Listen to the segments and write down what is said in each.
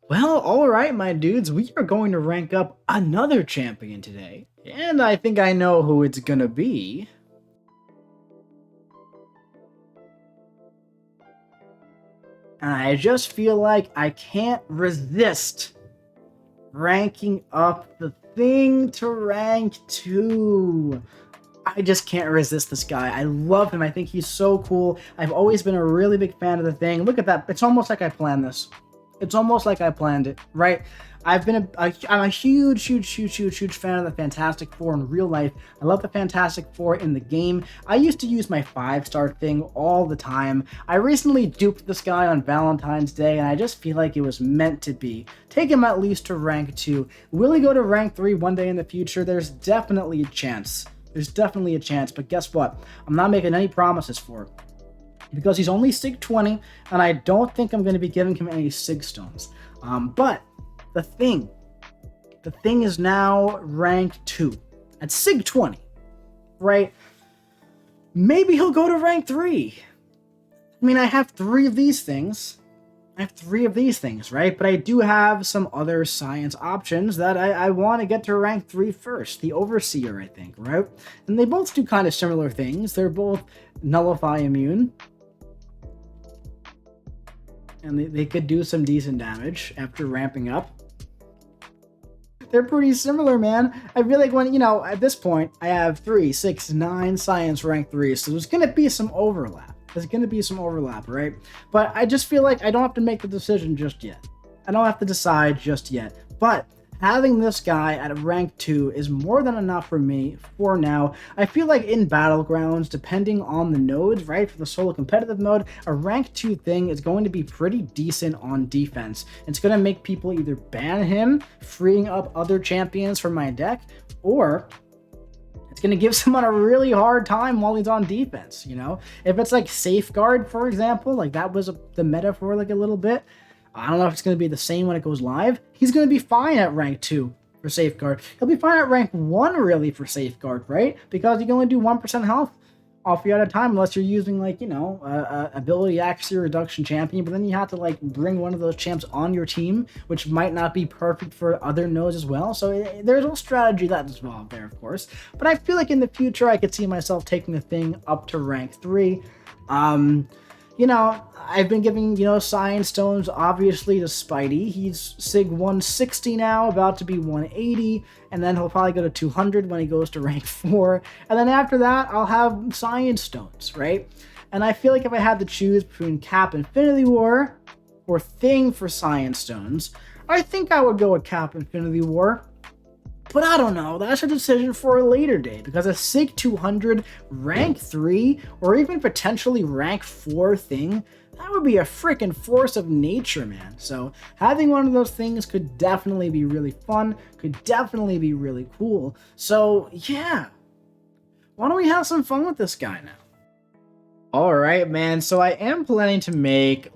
Well, all right, my dudes, we are going to rank up another champion today. And I think I know who it's gonna be. And I just feel like I can't resist ranking up the thing to rank 2. I just can't resist this guy. I love him. I think he's so cool. I've always been a really big fan of the thing. Look at that. It's almost like I planned this. It's almost like I planned it, right? I'm a huge fan of the Fantastic Four in real life. I love the Fantastic Four in the game. I used to use my 5-star thing all the time. I recently duped this guy on Valentine's Day, and I just feel like it was meant to be. Take him at least to rank 2. Will he go to rank 3 one day in the future? There's definitely a chance. There's definitely a chance, but guess what? I'm not making any promises for it. Because he's only Sig 20, and I don't think I'm going to be giving him any Sig Stones. But the thing is now rank 2 at Sig 20, right? Maybe he'll go to rank 3. I mean, I have 3 of these things. Right? But I do have some other science options that I want to get to rank 3 first. The Overseer, I think, right? And they both do kind of similar things. They're both nullify immune. And they could do some decent damage after ramping up. They're pretty similar, man. I feel like when, at this point, I have 3, 6, 9 science rank 3, so there's going to be some overlap. Right? But I just feel like I don't have to make the decision just yet. I don't have to decide just yet. But having this guy at rank 2 is more than enough for me for now. I feel like in Battlegrounds, depending on the nodes, right, for the solo competitive mode, a rank 2 thing is going to be pretty decent on defense. It's going to make people either ban him, freeing up other champions from my deck, or it's going to give someone a really hard time while he's on defense, If it's like Safeguard, for example, like that was the meta for like a little bit. I don't know if it's going to be the same when it goes live. He's going to be fine at rank 2 for Safeguard. He'll be fine at rank 1, really, for Safeguard, right? Because you can only do 1% health off you at a time unless you're using, like, ability accuracy reduction champion. But then you have to, like, bring one of those champs on your team, which might not be perfect for other nodes as well. So there's a strategy that's involved there, of course. But I feel like in the future, I could see myself taking the thing up to rank 3. I've been giving, Science Stones, obviously, to Spidey. He's Sig 160 now, about to be 180, and then he'll probably go to 200 when he goes to rank 4. And then after that, I'll have Science Stones, right? And I feel like if I had to choose between Cap Infinity War or Thing for Science Stones, I think I would go with Cap Infinity War. But I don't know, that's a decision for a later date, because a Sig 200 rank 3 or even potentially rank 4 thing, that would be a freaking force of nature, man. So having one of those things could definitely be really fun, could definitely be really cool. So yeah, why don't we have some fun with this guy now? All right, man. So I am planning to make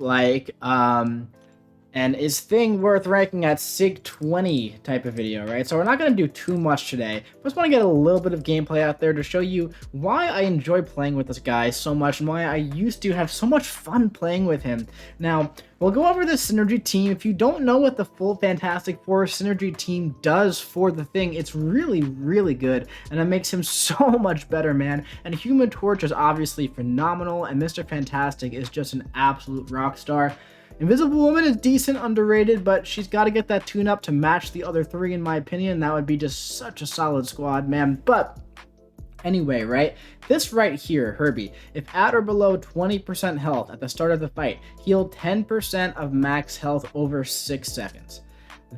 and is Thing worth ranking at Sig 20 type of video, right? So we're not going to do too much today. Just want to get a little bit of gameplay out there to show you why I enjoy playing with this guy so much and why I used to have so much fun playing with him. Now, we'll go over the Synergy team. If you don't know what the full Fantastic Four Synergy team does for the Thing, it's really, really good, and it makes him so much better, man. And Human Torch is obviously phenomenal, and Mr. Fantastic is just an absolute rock star. Invisible Woman is decent, underrated, but she's got to get that tune-up to match the other 3, in my opinion. That would be just such a solid squad, man. But anyway, right? This right here, Herbie, if at or below 20% health at the start of the fight, heal 10% of max health over 6 seconds.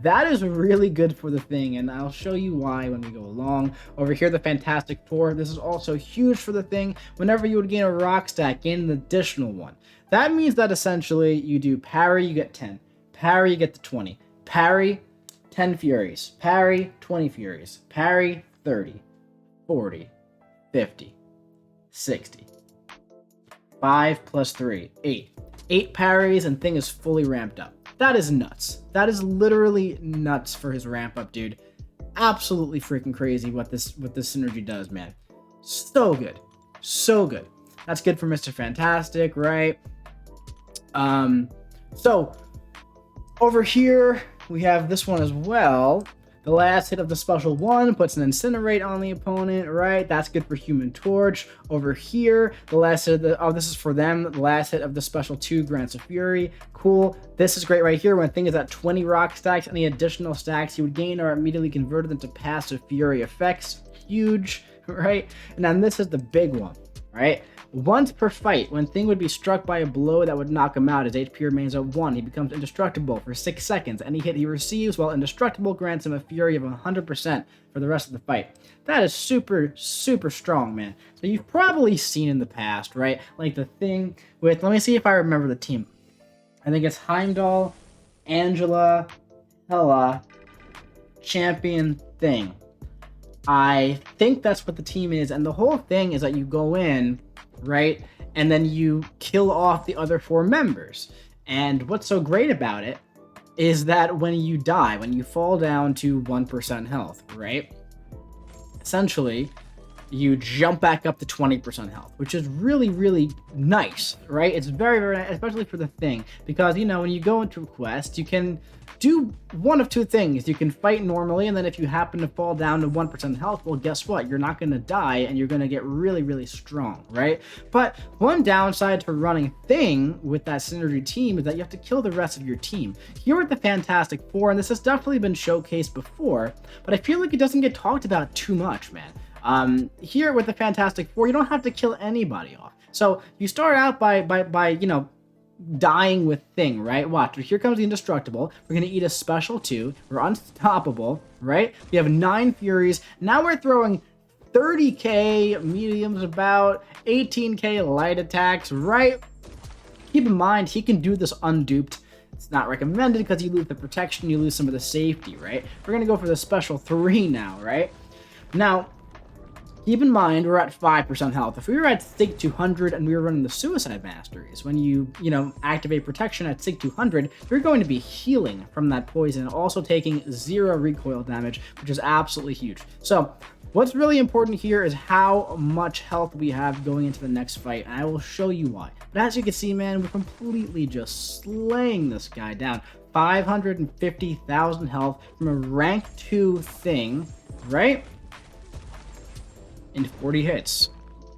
That is really good for the Thing, and I'll show you why when we go along. Over here, the Fantastic Four. This is also huge for the Thing. Whenever you would gain a rock stack, gain an additional one. That means that essentially you do parry, you get 10. Parry, you get to 20. Parry, 10 Furies. Parry, 20 Furies. Parry, 30, 40, 50, 60. 5 plus 3, 8. 8 parries and Thing is fully ramped up. That is nuts. That is literally nuts for his ramp up, dude. Absolutely freaking crazy what this synergy does, man. So good. So good. That's good for Mr. Fantastic, right? So Over here, we have this one as well. The last hit of the special 1 puts an incinerate on the opponent, right? That's good for Human Torch. Over here, the last hit of the, oh, this is for them. The last hit of the special 2 grants a Fury. Cool. This is great right here. When a thing is at 20 rock stacks, any additional stacks you would gain are immediately converted into passive Fury effects. Huge, right? And then this is the big one, right? Once per fight, when Thing would be struck by a blow that would knock him out, his HP remains at 1. He becomes indestructible for 6 seconds. Any hit he receives while indestructible grants him a Fury of 100% for the rest of the fight. That is super, super strong, man. So you've probably seen in the past, right? Like the Thing with, let me see if I remember the team. I think it's Heimdall, Angela, Hela, Champion, Thing. I think that's what the team is, and the whole thing is that you go in, right, and then you kill off the other 4 members. And what's so great about it is that when you die, when you fall down to 1% health, right, essentially you jump back up to 20% health, which is really, really nice, right? It's very, very nice, especially for the Thing, because, you know, when you go into a quest, you can do one of 2 things. You can fight normally, and then if you happen to fall down to 1% health, well, guess what? You're not going to die, and you're going to get really, really strong, right? But one downside to running Thing with that synergy team is that you have to kill the rest of your team. Here with the Fantastic Four, and this has definitely been showcased before, but I feel like it doesn't get talked about too much, man. Here with the Fantastic Four, you don't have to kill anybody off. So you start out by you know, dying with Thing, right? Watch, here comes the Indestructible. We're gonna eat a special 2. We're unstoppable, right? We have 9 Furies. Now we're throwing 30k mediums, about 18k light attacks, right? Keep in mind, he can do this unduped. It's not recommended because you lose the protection, you lose some of the safety, right? We're gonna go for the special 3 now, right? Now, keep in mind, we're at 5% health. If we were at Sig 200 and we were running the Suicide Masteries, when you know, activate protection at Sig 200, you're going to be healing from that poison, also taking 0 recoil damage, which is absolutely huge. So, what's really important here is how much health we have going into the next fight, and I will show you why. But as you can see, man, we're completely just slaying this guy down. 550,000 health from a rank 2 Thing, right? In 40 hits,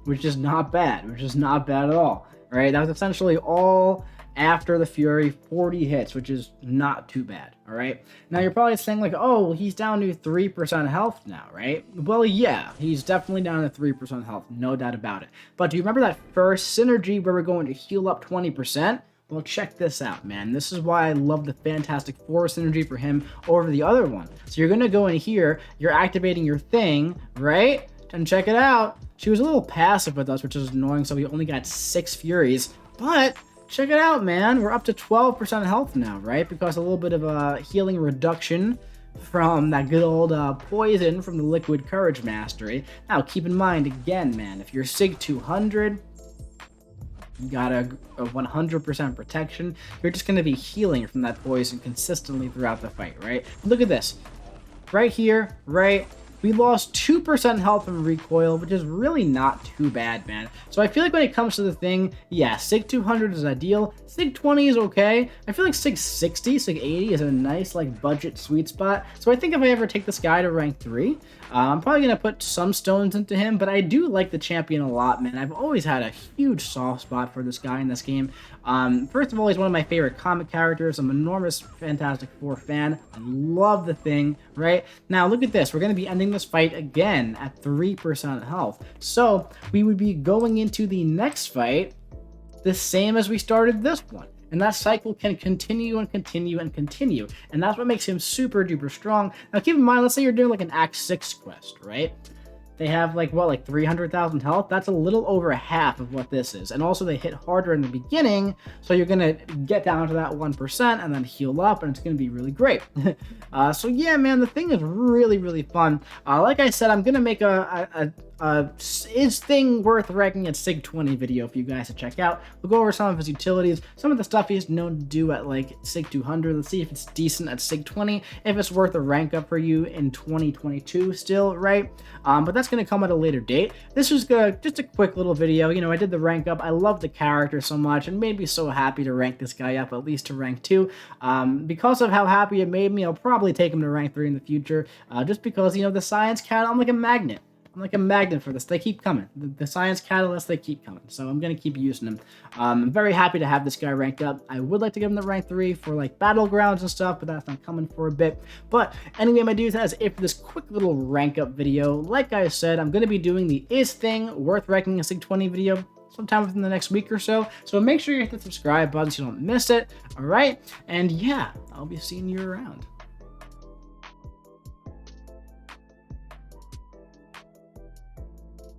which is not bad, at all, right? That was essentially all after the Fury, 40 hits, which is not too bad, all right? Now you're probably saying like, oh, he's down to 3% health now, right? Well, yeah, he's definitely down to 3% health, no doubt about it. But do you remember that first synergy where we're going to heal up 20%? Well, check this out, man. This is why I love the Fantastic Four synergy for him over the other one. So you're gonna go in here, you're activating your Thing, right? And check it out. She was a little passive with us, which is annoying, so we only got 6 Furies. But check it out, man. We're up to 12% health now, right? Because a little bit of a healing reduction from that good old poison from the Liquid Courage Mastery. Now, keep in mind, again, man, if you're Sig 200, you got a 100% protection. You're just going to be healing from that poison consistently throughout the fight, right? Look at this. Right here, right? We lost 2% health from recoil, which is really not too bad, man. So I feel like when it comes to the Thing, yeah, Sig 200 is ideal. Sig 20 is okay. I feel like Sig 60, Sig 80 is a nice, like, budget sweet spot. So I think if I ever take this guy to rank 3, I'm probably going to put some stones into him, but I do like the champion a lot, man. I've always had a huge soft spot for this guy in this game. First of all, he's one of my favorite comic characters. I'm an enormous Fantastic Four fan. I love the Thing, right? Now, look at this. We're going to be ending this fight again at 3% health. So, we would be going into the next fight the same as we started this one. And that cycle can continue and continue and continue. And that's what makes him super duper strong. Now keep in mind, let's say you're doing like an Act 6 quest, right? They have like, what, like 300,000 health? That's a little over half of what this is. And also they hit harder in the beginning, so you're gonna get down to that 1% and then heal up, and it's gonna be really great. So yeah, man, the Thing is really, really fun. Like I said, I'm gonna make a is thing worth ranking at SIG 20 video for you guys to check out. We'll go over some of his utilities, some of the stuff he's known to do at like SIG 200. Let's see if it's decent at SIG 20, if it's worth a rank up for you in 2022 still, right? But that's going to come at a later date. This was just a quick little video. You know, I did the rank up. I love the character so much and made me so happy to rank this guy up at least to rank 2. Because of how happy it made me, I'll probably take him to rank 3 in the future, just because, you know, the science cat, I'm like a magnet. I'm like a magnet for this. They keep coming. The science catalysts, they keep coming. So I'm going to keep using them. I'm very happy to have this guy ranked up. I would like to give him the rank 3 for like Battlegrounds and stuff, but that's not coming for a bit. But anyway, my dudes, that's it for this quick little rank up video. Like I said, I'm going to be doing the Is Thing Worth Ranking a SIG 20 video sometime within the next week or so. So make sure you hit the subscribe button so you don't miss it. All right. And yeah, I'll be seeing you around.